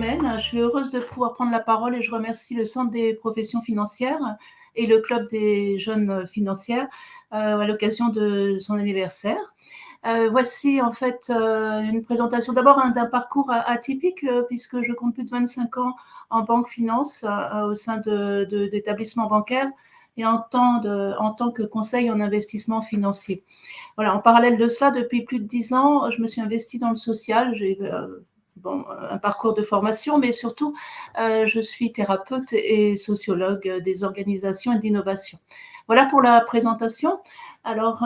Hélène. Je suis heureuse de pouvoir prendre la parole et je remercie le Centre des professions financières et le Club des jeunes financières à l'occasion de son anniversaire. Voici en fait une présentation d'abord d'un parcours atypique puisque je compte plus de 25 ans en banque finance au sein d'établissements bancaires et en tant que conseil en investissement financier. Voilà, en parallèle de cela, depuis plus de 10 ans, je me suis investie dans le social. J'ai un parcours de formation, mais surtout, je suis thérapeute et sociologue des organisations et d'innovation. Voilà pour la présentation. Alors,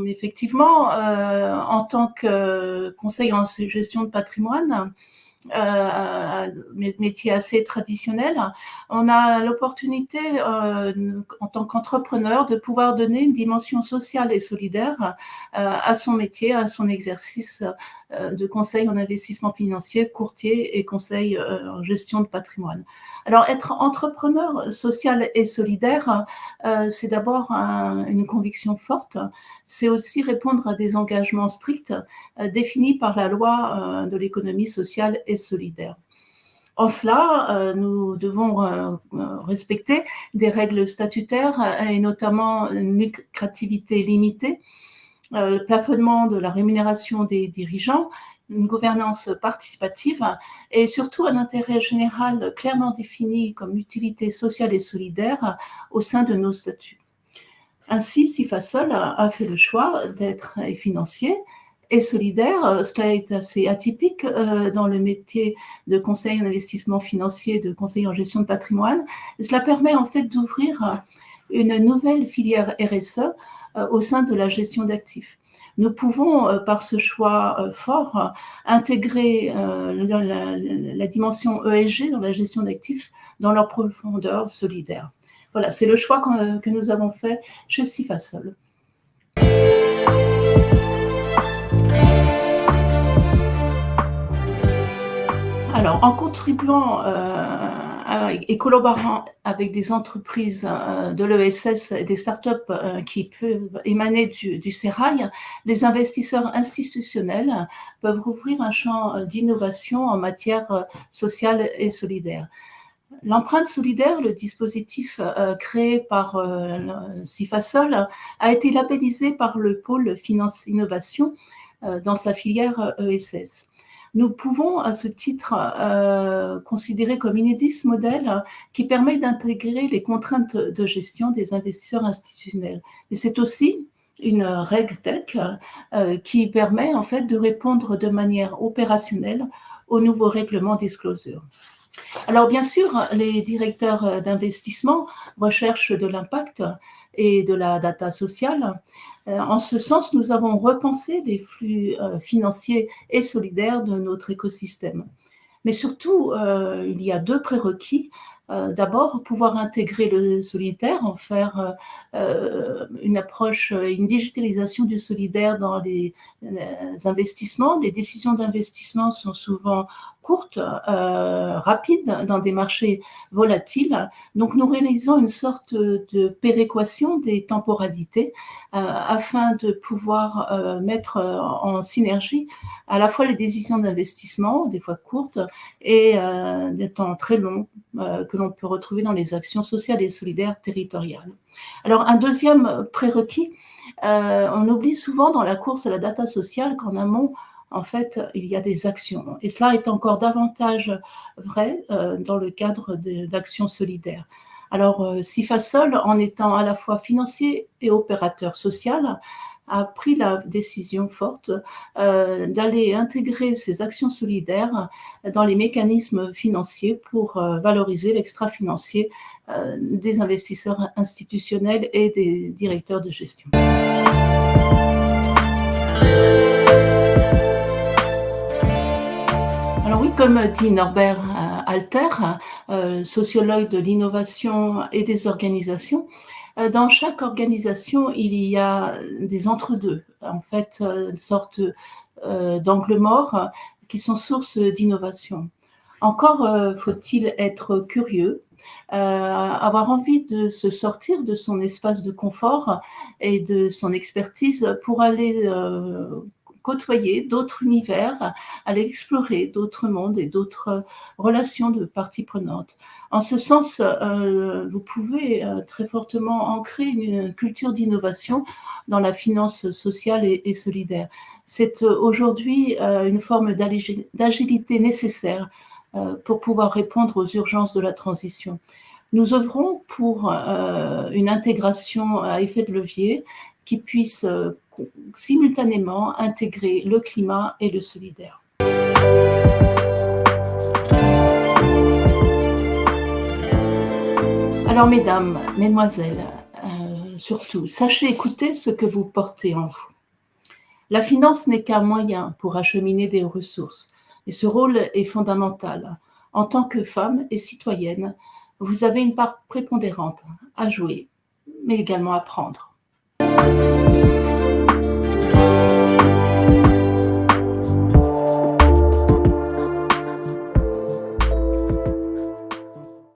effectivement, en tant que conseil en gestion de patrimoine, métier assez traditionnel, on a l'opportunité en tant qu'entrepreneur de pouvoir donner une dimension sociale et solidaire à son métier, à son exercice de conseil en investissement financier, courtier et conseil en gestion de patrimoine. Alors, être entrepreneur social et solidaire, c'est d'abord une conviction forte, c'est aussi répondre à des engagements stricts définis par la loi de l'économie sociale et solidaire. En cela, nous devons respecter des règles statutaires et notamment une lucrativité limitée, le plafonnement de la rémunération des dirigeants, une gouvernance participative et surtout un intérêt général clairement défini comme utilité sociale et solidaire au sein de nos statuts. Ainsi, Cifasol a fait le choix d'être financier et solidaire. Cela est assez atypique dans le métier de conseil en investissement financier, de conseiller en gestion de patrimoine. Et cela permet en fait d'ouvrir une nouvelle filière RSE au sein de la gestion d'actifs. Nous pouvons, par ce choix fort, intégrer la dimension ESG dans la gestion d'actifs dans leur profondeur solidaire. Voilà, c'est le choix que nous avons fait chez Cifasol. Alors, en contribuant et collaborant avec des entreprises de l'ESS et des startups qui peuvent émaner du Sérail, les investisseurs institutionnels peuvent ouvrir un champ d'innovation en matière sociale et solidaire. L'empreinte solidaire, le dispositif créé par Cifasol, a été labellisé par le pôle Finance Innovation dans sa filière ESS. Nous pouvons à ce titre considérer comme inédit ce modèle qui permet d'intégrer les contraintes de gestion des investisseurs institutionnels. Et c'est aussi une règle tech qui permet en fait de répondre de manière opérationnelle aux nouveaux règlements disclosure. Alors bien sûr, les directeurs d'investissement recherchent de l'impact et de la data sociale. En ce sens, nous avons repensé les flux financiers et solidaires de notre écosystème. Mais surtout, il y a deux prérequis. D'abord, pouvoir intégrer le solidaire, en faire une approche, une digitalisation du solidaire dans les investissements. Les décisions d'investissement sont souvent courtes, rapides, dans des marchés volatiles. Donc, nous réalisons une sorte de péréquation des temporalités afin de pouvoir mettre en synergie à la fois les décisions d'investissement, des fois courtes, et des temps très longs que l'on peut retrouver dans les actions sociales et solidaires territoriales. Alors, un deuxième prérequis, on oublie souvent dans la course à la data sociale qu'en amont, en fait, il y a des actions. Et cela est encore davantage vrai dans le cadre d'actions solidaires. Alors, Cifasol, en étant à la fois financier et opérateur social, a pris la décision forte d'aller intégrer ces actions solidaires dans les mécanismes financiers pour valoriser l'extra-financier des investisseurs institutionnels et des directeurs de gestion. Alors oui, comme dit Norbert Alter, sociologue de l'innovation et des organisations, dans chaque organisation, il y a des entre-deux, en fait, une sorte d'angle mort qui sont source d'innovation. Encore faut-il être curieux, avoir envie de se sortir de son espace de confort et de son expertise pour aller côtoyer d'autres univers, aller explorer d'autres mondes et d'autres relations de parties prenantes. En ce sens, vous pouvez, très fortement ancrer une culture d'innovation dans la finance sociale et solidaire. C'est, aujourd'hui, une forme d'agilité nécessaire, pour pouvoir répondre aux urgences de la transition. Nous œuvrons pour, une intégration à effet de levier qui puisse, simultanément intégrer le climat et le solidaire. Alors mesdames, mesdemoiselles, surtout, sachez écouter ce que vous portez en vous. La finance n'est qu'un moyen pour acheminer des ressources et ce rôle est fondamental. En tant que femme et citoyenne, vous avez une part prépondérante à jouer, mais également à prendre.